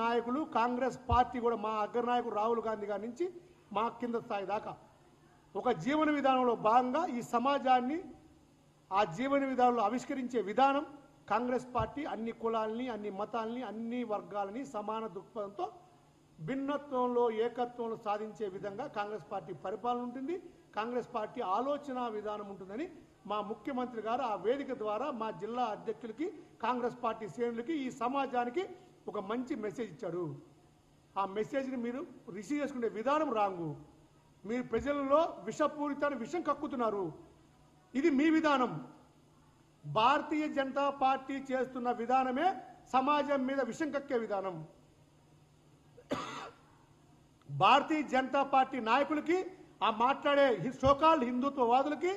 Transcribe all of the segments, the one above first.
నాయకులు కాంగ్రెస్ పార్టీ కూడా మా అగ్రనాయకుడు రాహుల్ గాంధీ గారి నుంచి మా కింద స్థాయి దాకా ఒక జీవన విధానంలో భాగంగా ఈ సమాజాన్ని ఆ జీవన విధానంలో ఆవిష్కరించే విధానం కాంగ్రెస్ పార్టీ అన్ని కులాలని అన్ని మతాలని అన్ని వర్గాలని సమాన దృక్పథంతో భిన్నత్వంలో ఏకత్వంలో సాధించే విధంగా కాంగ్రెస్ పార్టీ పరిపాలన ఉంటుంది. కాంగ్రెస్ పార్టీ ఆలోచన విధానం ఉంటుందని మా ముఖ్యమంత్రి గారు ఆ వేదిక ద్వారా మా జిల్లా అధ్యక్షులకి కాంగ్రెస్ పార్టీ శ్రేణులకి ఈ సమాజానికి ఒక మంచి మెసేజ్ ఇచ్చాడు. ఆ మెసేజ్ని మీరు రిసీవ్ చేసుకునే విధానం రాంగు. మీరు ప్రజలలో విషపూరితాన్ని విషం కక్కుతున్నారు. ఇది మీ విధానం. భారతీయ జనతా పార్టీ చేస్తున్న విధానమే సమాజం మీద విషం కక్కే విధానం. భారతీయ జనతా పార్టీ నాయకులకి ఆ మాట్లాడే సోకాల్డ్ హిందుత్వవాదులకి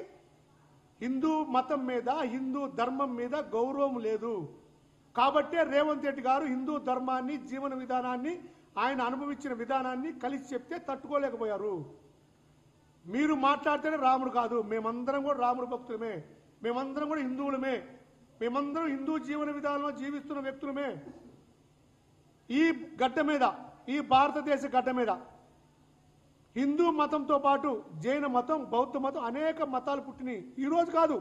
హిందూ మతం మీద హిందూ ధర్మం మీద గౌరవం లేదు. కాబట్టే రేవంత్ రెడ్డి గారు హిందూ ధర్మాన్ని జీవన విధానాన్ని ఆయన అనుభవించిన విధానాన్ని కలిసి చెప్తే తట్టుకోలేకపోయారు. మీరు మాట్లాడితేనే రాముడు కాదు, మేమందరం కూడా రాముడు భక్తులమే, మేమందరం కూడా హిందువులమే, మేమందరం హిందూ జీవన విధానంలో జీవిస్తున్న వ్యక్తులమే. ఈ గడ్డ మీద ఈ భారతదేశ గడ్డ మీద హిందూ మతంతో పాటు జైన మతం బౌద్ధ మతం అనేక మతాలు పుట్టినాయి. ఈరోజు కాదు.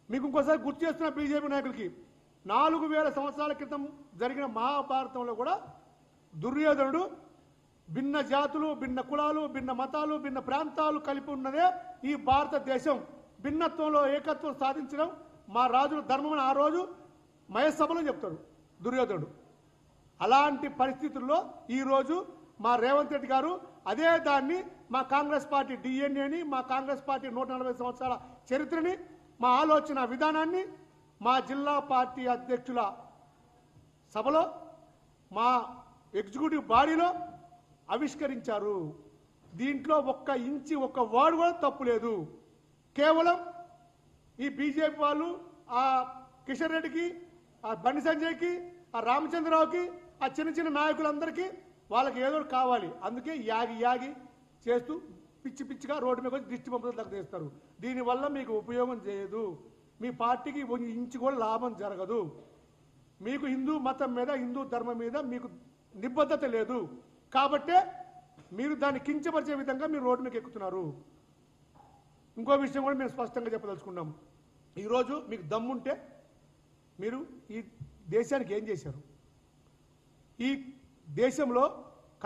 మీకు ఇంకోసారి గుర్తు చేస్తున్న బీజేపీ నాయకులకి 4000 సంవత్సరాల క్రితం జరిగిన మహాభారతంలో కూడా దుర్యోధనుడు భిన్న జాతులు భిన్న కులాలు భిన్న మతాలు భిన్న ప్రాంతాలు కలిపి ఉన్నదే ఈ భారతదేశం. భిన్నత్వంలో ఏకత్వం సాధించడం మా రాజుల ధర్మం ఆ రోజు మహేసభలో చెప్తాడు దుర్యోధనుడు. అలాంటి పరిస్థితుల్లో ఈరోజు మా రేవంత్ రెడ్డి గారు అదే దాన్ని మా కాంగ్రెస్ పార్టీ డిఎన్ఏని మా కాంగ్రెస్ పార్టీ 140 సంవత్సరాల చరిత్రని మా ఆలోచన విధానాన్ని మా జిల్లా పార్టీ అధ్యక్షుల సభలో మా ఎగ్జిక్యూటివ్ బాడీలో ఆవిష్కరించారు. దీంట్లో ఒక్క ఇంచి ఒక్క వాడు కూడా తప్పు లేదు. కేవలం ఈ బీజేపీ వాళ్ళు ఆ కిషన్ రెడ్డికి ఆ బండి సంజయ్కి ఆ రామచంద్రరావుకి ఆ చిన్న చిన్న నాయకులందరికీ వాళ్ళకి ఏదో కావాలి. అందుకే యాగి చేస్తూ పిచ్చి పిచ్చిగా రోడ్డు మీద వచ్చి దిష్టి పంపులు తగ్గేస్తారు. దీనివల్ల మీకు ఉపయోగం చేయదు. మీ పార్టీకి ఇంచు కూడా లాభం జరగదు. మీకు హిందూ మతం మీద హిందూ ధర్మం మీద మీకు నిబద్ధత లేదు. కాబట్టే మీరు దాన్ని కించపరిచే విధంగా మీరు రోడ్డు మీద ఎక్కుతున్నారు. ఇంకో విషయం కూడా మేము స్పష్టంగా చెప్పదలుచుకున్నాం. ఈరోజు మీకు దమ్ముంటే మీరు ఈ దేశానికి ఏం చేశారు? ఈ దేశంలో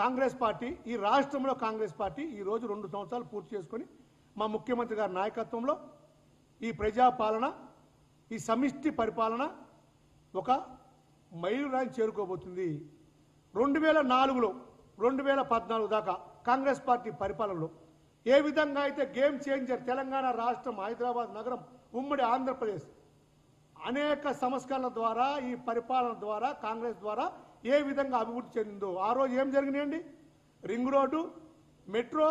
కాంగ్రెస్ పార్టీ ఈ రాష్ట్రంలో కాంగ్రెస్ పార్టీ ఈరోజు 2 సంవత్సరాలు పూర్తి చేసుకొని మా ముఖ్యమంత్రి గారి నాయకత్వంలో ఈ ప్రజాపాలన ఈ సమిష్టి పరిపాలన ఒక మైలురాయిని చేరుకోబోతుంది. 2004లో 2014 దాకా కాంగ్రెస్ పార్టీ పరిపాలనలో ఏ విధంగా అయితే గేమ్ చేంజర్ తెలంగాణ రాష్ట్రం హైదరాబాద్ నగరం ఉమ్మడి ఆంధ్రప్రదేశ్ అనేక సంస్కరణల ద్వారా ఈ పరిపాలన ద్వారా కాంగ్రెస్ ద్వారా ఏ విధంగా అభివృద్ధి చెందిందో ఆ రోజు ఏం జరిగినాయండి? రింగ్ రోడ్డు, మెట్రో,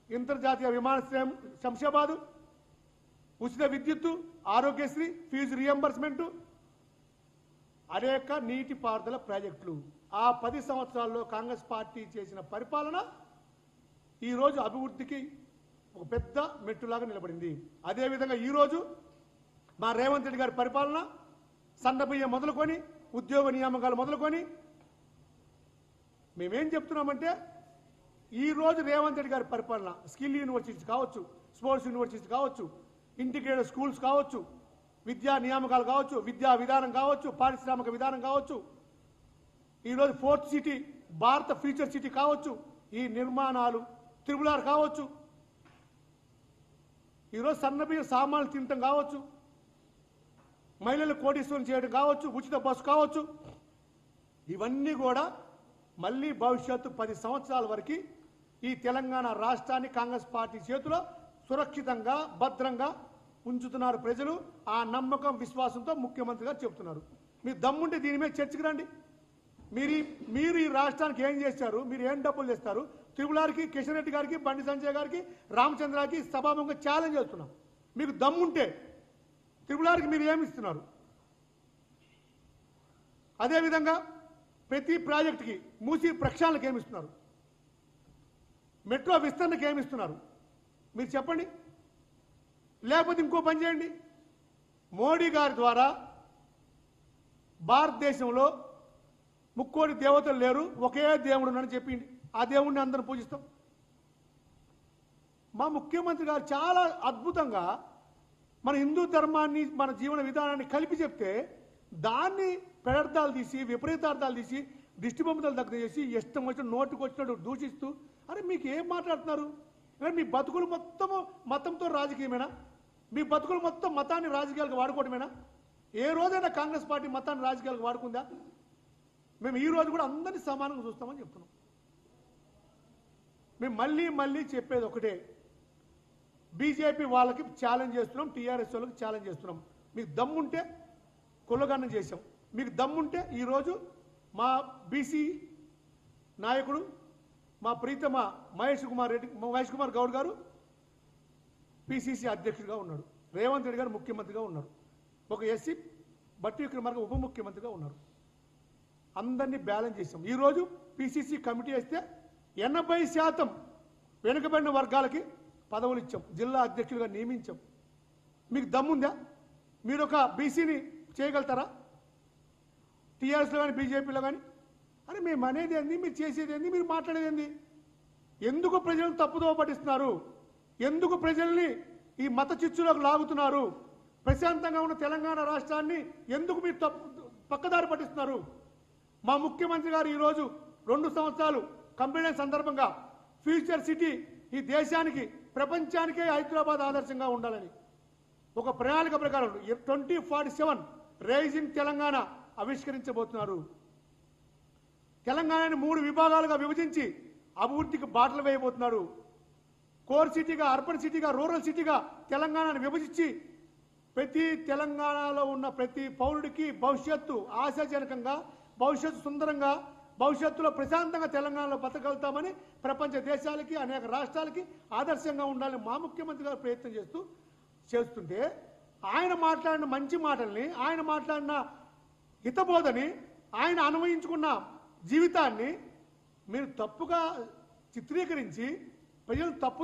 అంతర్జాతీయ విమానాశ్రయం శంషాబాదు, ఉచిత విద్యుత్తు, ఆరోగ్యశ్రీ, ఫీజు రియంబర్స్మెంటు, అనేక నీటిపారుదల ప్రాజెక్టులు. ఆ 10 సంవత్సరాల్లో కాంగ్రెస్ పార్టీ చేసిన పరిపాలన ఈరోజు అభివృద్ధికి ఒక పెద్ద మెట్టులాగా నిలబడింది. అదేవిధంగా ఈరోజు మా రేవంత్ రెడ్డి గారి పరిపాలన సన్నబియ్యం మొదలుకొని ఉద్యోగ నియామకాలు మొదలుకొని మేమేం చెప్తున్నామంటే ఈరోజు రేవంత్ రెడ్డి గారి పరిపాలన స్కిల్ యూనివర్సిటీస్ కావచ్చు, స్పోర్ట్స్ యూనివర్సిటీస్ కావచ్చు, ఇంటిగ్రేటెడ్ స్కూల్స్ కావచ్చు, విద్యా నియామకాలు కావచ్చు, విద్యా విధానం కావచ్చు, పారిశ్రామిక విధానం కావచ్చు, ఈరోజు 4th సిటీ భారత ఫ్యూచర్ సిటీ కావచ్చు, ఈ నిర్మాణాలు త్రిపులార్ కావచ్చు, ఈరోజు సన్నబియ్యం సామాన్లు తినటం కావచ్చు, మహిళలు కోటీశ్వరం చేయడం కావచ్చు, ఉచిత బస్సు కావచ్చు, ఇవన్నీ కూడా మళ్ళీ భవిష్యత్తు 10 సంవత్సరాల వరకు ఈ తెలంగాణ రాష్ట్రాన్ని కాంగ్రెస్ పార్టీ చేతిలో సురక్షితంగా భద్రంగా ఉంచుతున్నారు ప్రజలు. ఆ నమ్మకం విశ్వాసంతో ముఖ్యమంత్రి గారు చెబుతున్నారు. మీరు దమ్ముంటే దీని మీద చర్చకు రండి. మీరు ఈ రాష్ట్రానికి ఏం చేశారు? మీరు ఏం డబ్బులు తెస్తారు? త్రిపులార్కి, కిషన్ రెడ్డి గారికి, బండి సంజయ్ గారికి, రామచంద్రకి సభాముఖంగా ఛాలెంజ్ చేస్తున్నాం. మీకు దమ్ముంటే త్రిపులార్కి మీరు ఏమి ఇస్తున్నారు? అదేవిధంగా ప్రతి ప్రాజెక్టుకి మూసి ప్రక్షాళనకు ఏమి ఇస్తున్నారు? మెట్రో విస్తరణకు ఏమి ఇస్తున్నారు? మీరు చెప్పండి. లేకపోతే ఇంకో పని చేయండి. మోడీ గారి ద్వారా భారతదేశంలో ముక్కోటి దేవతలు లేరు, ఒకే దేవుడు అని చెప్పింది. ఆ దేవుడిని అందరం పూజిస్తాం. మా ముఖ్యమంత్రి గారు చాలా అద్భుతంగా మన హిందూ ధర్మాన్ని, మన జీవన విధానాన్ని కలిపి చెప్తే దాన్ని పెడర్థాలు తీసి, విపరీతార్థాలు తీసి, దిష్టిబొమ్మలు దగ్గర చేసి, ఇష్టం వచ్చిన నోటుకు వచ్చినట్టు దూషిస్తూ, అరే మీకు ఏం మాట్లాడుతున్నారు? మీ బతుకులు మొత్తము మతంతో రాజకీయమేనా? మీ బతుకులు మొత్తం మతాన్ని రాజకీయాలకు వాడుకోవడమేనా? ఏ రోజైనా కాంగ్రెస్ పార్టీ మతాన్ని రాజకీయాలకు వాడుకుందా? మేము ఈ రోజు కూడా అందరినీ సమానంగా చూస్తామని చెప్తున్నాం. మేము మళ్ళీ మళ్ళీ చెప్పేది ఒకటే, బీజేపీ వాళ్ళకి ఛాలెంజ్ చేస్తున్నాం, టీఆర్ఎస్ వాళ్ళకి ఛాలెంజ్ చేస్తున్నాం. మీకు దమ్ముంటే కులగన్నం చేశాం. మీకు దమ్ముంటే ఈరోజు మా బీసీ నాయకుడు, మా ప్రీతమ మహేష్ కుమార్ గౌడ్ గారు పిసిసి అధ్యక్షుడిగా ఉన్నాడు, రేవంత్ రెడ్డి గారు ముఖ్యమంత్రిగా ఉన్నారు, ఒక ఎస్సీ బట్టి విక్రమార్క ఉప ముఖ్యమంత్రిగా ఉన్నారు. అందరినీ బ్యాలెన్స్ చేశాం. ఈరోజు పిసిసి కమిటీ వేస్తే 80% వెనుకబడిన వర్గాలకి పదవులు ఇచ్చాం, జిల్లా అధ్యక్షులుగా నియమించాం. మీకు దమ్ముందా? మీరు ఒక బీసీని చేయగలుగుతారా? టీఆర్ఎస్లో కానీ బీజేపీలో కానీ? అరే మేము అనేది ఏంది, మీరు చేసేది ఏంది, మీరు మాట్లాడేది ఏంది? ఎందుకు ప్రజలను తప్పుదోవ పట్టిస్తున్నారు? ఎందుకు ప్రజల్ని ఈ మత చిచ్చులోకి లాగుతున్నారు? ప్రశాంతంగా ఉన్న తెలంగాణ రాష్ట్రాన్ని ఎందుకు మీరు పక్కదారి పట్టిస్తున్నారు? మా ముఖ్యమంత్రి గారు ఈరోజు 2 సంవత్సరాలు కంప్లీట్ అయిన సందర్భంగా ఫ్యూచర్ సిటీ, ఈ దేశానికి ప్రపంచానికే హైదరాబాద్ ఆదర్శంగా ఉండాలని ఒక ప్రణాళిక ప్రకారం 2047 రైజింగ్ తెలంగాణ ఆవిష్కరించబోతున్నారు. తెలంగాణని 3 విభాగాలుగా విభజించి అభివృద్ధికి బాటలు వేయబోతున్నారు. కోర్ సిటీగా, అర్బన్ సిటీగా, రూరల్ సిటీగా తెలంగాణను విభజించి ప్రతి తెలంగాణలో ఉన్న ప్రతి పౌరుడికి భవిష్యత్తు ఆశాజనకంగా, భవిష్యత్తు సుందరంగా, భవిష్యత్తులో ప్రశాంతంగా తెలంగాణలో బతకగలుగుతామని ప్రపంచ దేశాలకి, అనేక రాష్ట్రాలకి ఆదర్శంగా ఉండాలని మా ముఖ్యమంత్రి గారు ప్రయత్నం చేస్తుంటే ఆయన మాట్లాడిన మంచి మాటల్ని, ఆయన మాట్లాడిన హితబోధని, ఆయన అన్వయించుకున్న జీవితాన్ని మీరు తప్పుగా చిత్రీకరించి ప్రజలు తప్పు